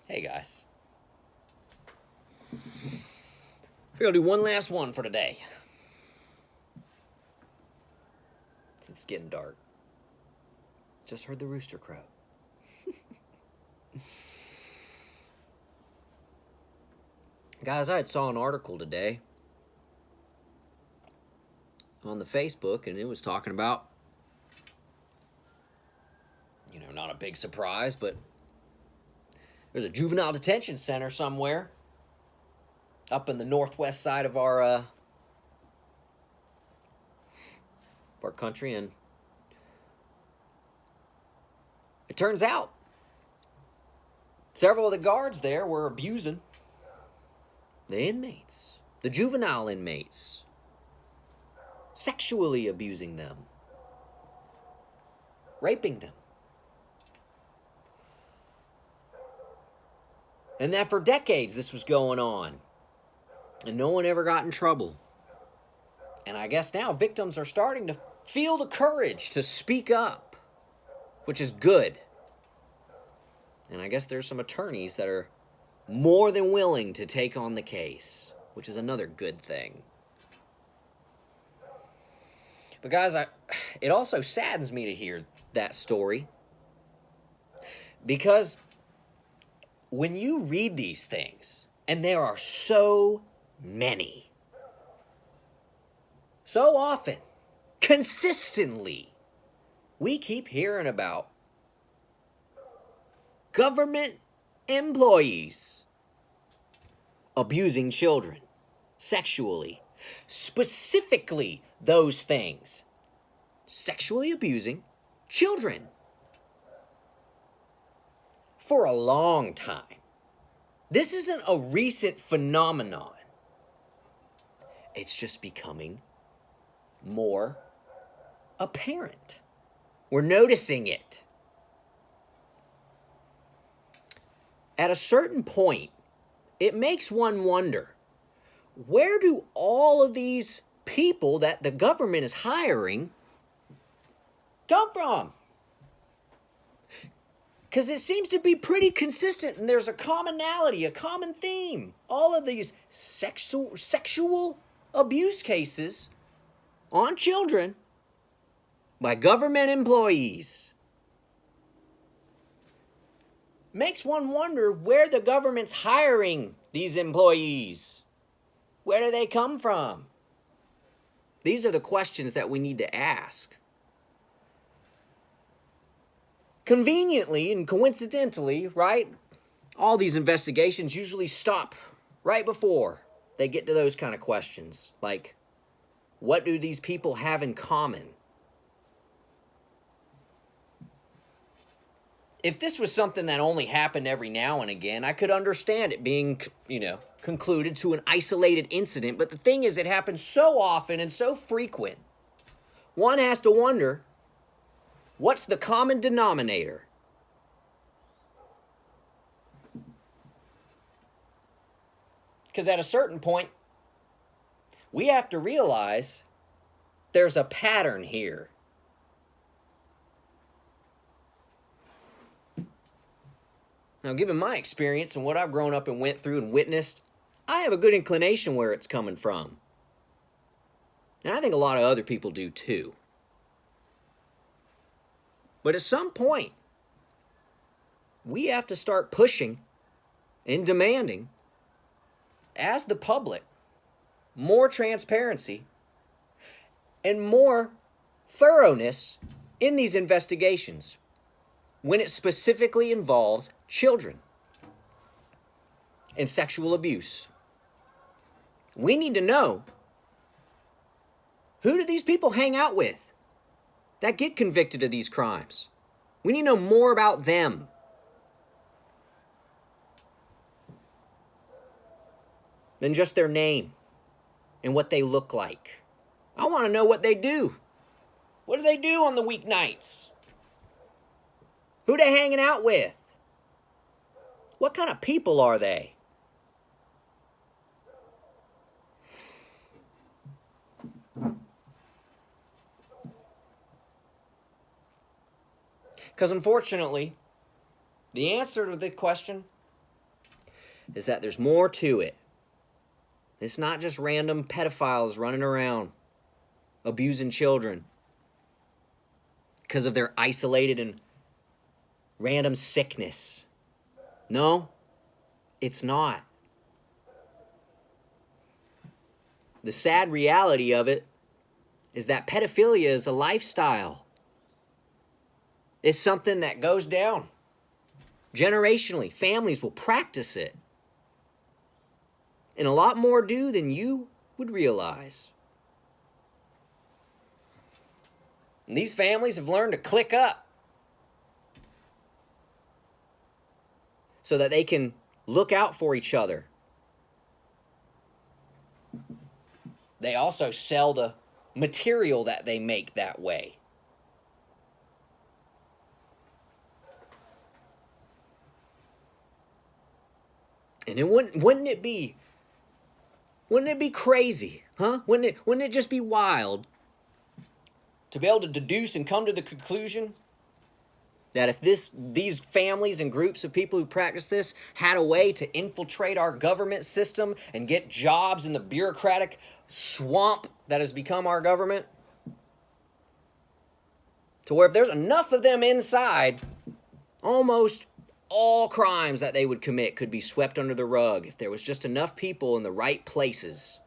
Hey guys. We're gonna do one last one for today. It's getting dark. Just heard the rooster crow. Guys, I saw an article today on the Facebook, and it was talking about, not a big surprise, but there's a juvenile detention center somewhere up in the northwest side of our country, and it turns out several of the guards there were abusing the inmates, the juvenile inmates, sexually abusing them, raping them. And that for decades this was going on, and no one ever got in trouble. And I guess now victims are starting to feel the courage to speak up, which is good. And I guess there's some attorneys that are more than willing to take on the case, which is another good thing. But guys, it also saddens me to hear that story, because when you read these things, and there are so many, so often, consistently, we keep hearing about government employees abusing children sexually. Specifically, those things. Sexually abusing children. For a long time. This isn't a recent phenomenon. It's just becoming more apparent. We're noticing it. At a certain point, it makes one wonder, where do all of these people that the government is hiring come from? Because it seems to be pretty consistent, and there's a commonality, a common theme. All of these sexual abuse cases on children by government employees. Makes one wonder where the government's hiring these employees. Where do they come from? These are the questions that we need to ask. Conveniently and coincidentally, right, all these investigations usually stop right before they get to those kind of questions. Like, what do these people have in common? If this was something that only happened every now and again, I could understand it being, concluded to an isolated incident. But the thing is, it happens so often and so frequent. One has to wonder, what's the common denominator? Because at a certain point, we have to realize there's a pattern here. Now, given my experience and what I've grown up and went through and witnessed, I have a good inclination where it's coming from. And I think a lot of other people do too. But at some point, we have to start pushing and demanding, as the public, more transparency and more thoroughness in these investigations when it specifically involves children and sexual abuse. We need to know, who do these people hang out with that get convicted of these crimes? We need to know more about them. Than just their name and what they look like. I want to know what they do. What do they do on the weeknights? Who they hanging out with? What kind of people are they? Because unfortunately, the answer to the question is that there's more to it. It's not just random pedophiles running around abusing children because of their isolated and random sickness. No, it's not. The sad reality of it is that pedophilia is a lifestyle. It's something that goes down generationally. Families will practice it. And a lot more do than you would realize. And these families have learned to click up so that they can look out for each other. They also sell the material that they make that way. And it wouldn't it be crazy, huh? Wouldn't it just be wild to be able to deduce and come to the conclusion that if these families and groups of people who practice this had a way to infiltrate our government system and get jobs in the bureaucratic swamp that has become our government, to where if there's enough of them inside, almost all crimes that they would commit could be swept under the rug if there was just enough people in the right places.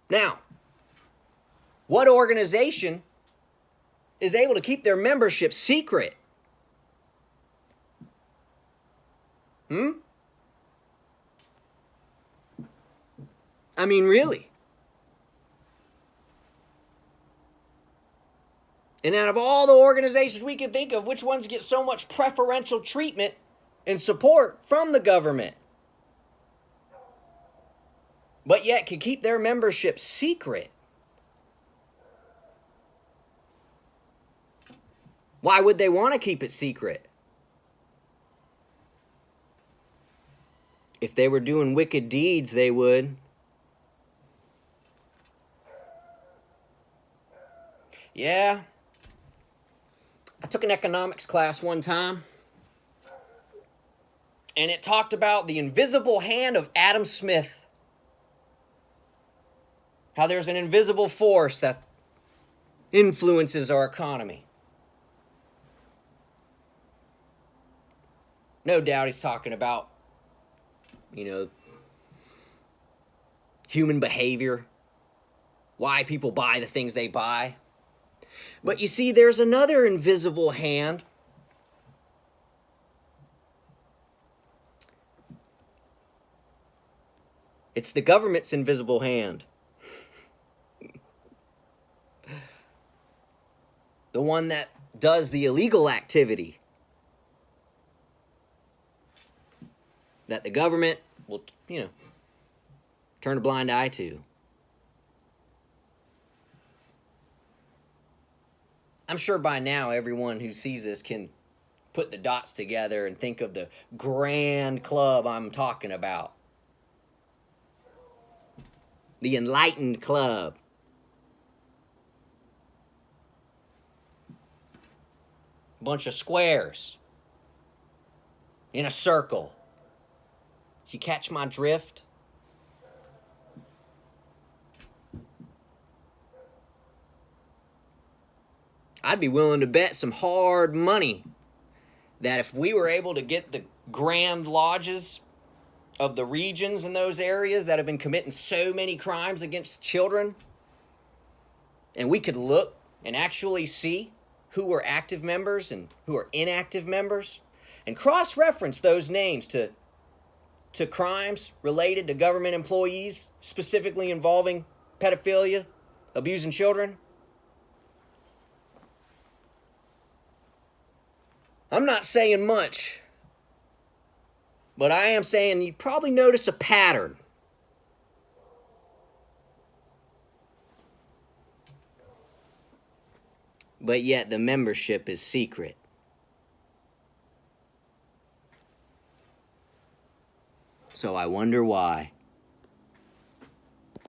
Now, what organization is able to keep their membership secret? I mean, really? And out of all the organizations we can think of, which ones get so much preferential treatment and support from the government, but yet can keep their membership secret? Why would they want to keep it secret? If they were doing wicked deeds, they would. Yeah. I took an economics class one time, and it talked about the invisible hand of Adam Smith. How there's an invisible force that influences our economy. No doubt he's talking about, human behavior, why people buy the things they buy. But you see, there's another invisible hand. It's the government's invisible hand. The one that does the illegal activity. That the government will, turn a blind eye to. I'm sure by now everyone who sees this can put the dots together and think of the grand club I'm talking about. The Enlightened Club. Bunch of squares in a circle. Do you catch my drift? I'd be willing to bet some hard money that if we were able to get the grand lodges of the regions in those areas that have been committing so many crimes against children, and we could look and actually see who were active members and who are inactive members, and cross-reference those names to crimes related to government employees, specifically involving pedophilia, abusing children. I'm not saying much, but I am saying you'd probably notice a pattern. But yet the membership is secret. So I wonder why.